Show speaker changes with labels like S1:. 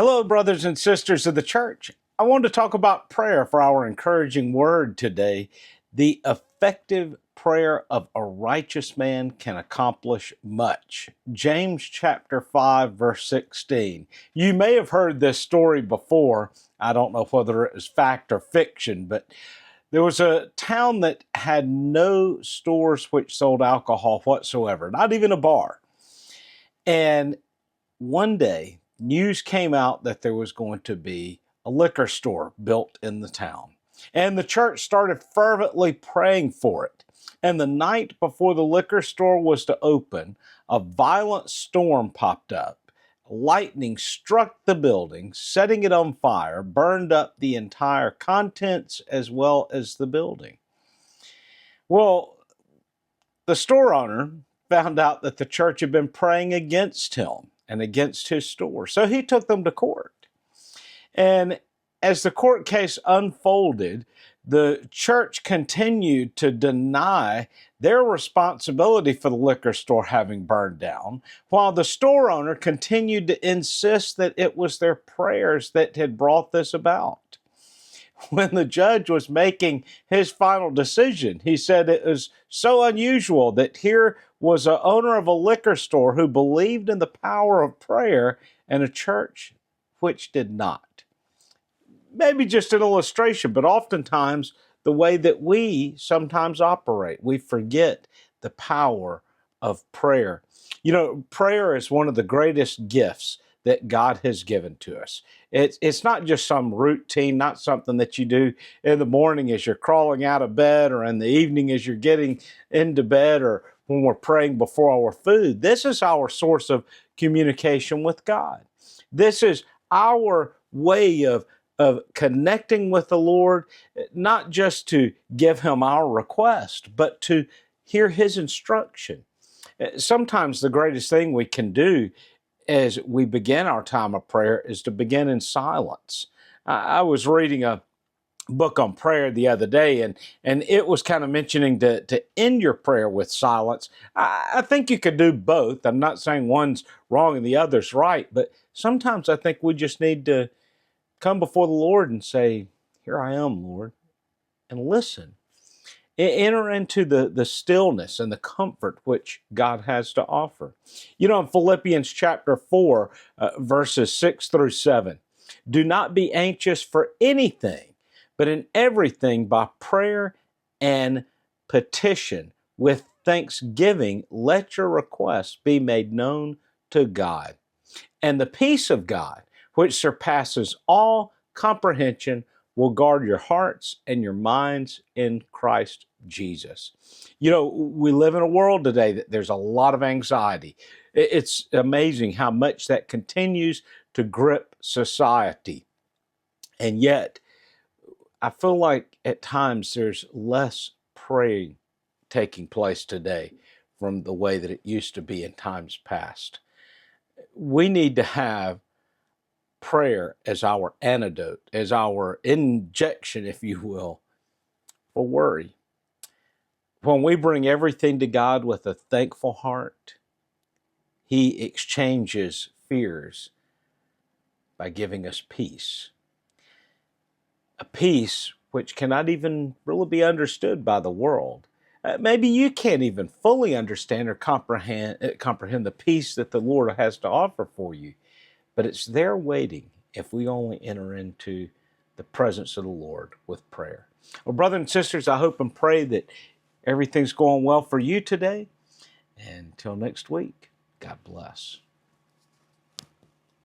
S1: Hello, brothers and sisters of the church. I want to talk about prayer for our encouraging word today. The effective prayer of a righteous man can accomplish much. James chapter 5, verse 16. You may have heard this story before. I don't know whether it was fact or fiction, but there was a town that had no stores which sold alcohol whatsoever, not even a bar. And one day, news came out that there was going to be a liquor store built in the town. And the church started fervently praying for it. And the night before the liquor store was to open, a violent storm popped up. Lightning struck the building, setting it on fire, burned up the entire contents as well as the building. Well, the store owner found out that the church had been praying against him and against his store. So he took them to court. And as the court case unfolded, the church continued to deny their responsibility for the liquor store having burned down, while the store owner continued to insist that it was their prayers that had brought this about. When the judge was making his final decision, he said it was so unusual that here was an owner of a liquor store who believed in the power of prayer and a church which did not. Maybe just an illustration, but oftentimes the way that we sometimes operate, we forget the power of prayer. You know, prayer is one of the greatest gifts that God has given to us. It's not just some routine, not something that you do in the morning as you're crawling out of bed or in the evening as you're getting into bed or when we're praying before our food. This is our source of communication with God. This is our way of connecting with the Lord, not just to give Him our request, but to hear His instruction. Sometimes the greatest thing we can do as we begin our time of prayer is to begin in silence. I was reading a book on prayer the other day, and it was kind of mentioning to end your prayer with silence. I think you could do both. I'm not saying one's wrong and the other's right, but sometimes I think we just need to come before the Lord and say, "Here I am, Lord," and listen. Enter into the stillness and the comfort which God has to offer. You know, in Philippians chapter 4, verses 6 through 7, do not be anxious for anything, but in everything by prayer and petition with thanksgiving, let your requests be made known to God. And the peace of God, which surpasses all comprehension, will guard your hearts and your minds in Christ Jesus. You know, we live in a world today that there's a lot of anxiety. It's amazing how much that continues to grip society. And yet, I feel like at times there's less praying taking place today from the way that it used to be in times past. We need to have prayer as our antidote, as our injection, if you will, for worry. When we bring everything to God with a thankful heart, He exchanges fears by giving us peace. A peace which cannot even really be understood by the world. Maybe you can't even fully understand or comprehend the peace that the Lord has to offer for you. But it's there waiting if we only enter into the presence of the Lord with prayer. Well, brothers and sisters, I hope and pray that everything's going well for you today. And until next week, God bless.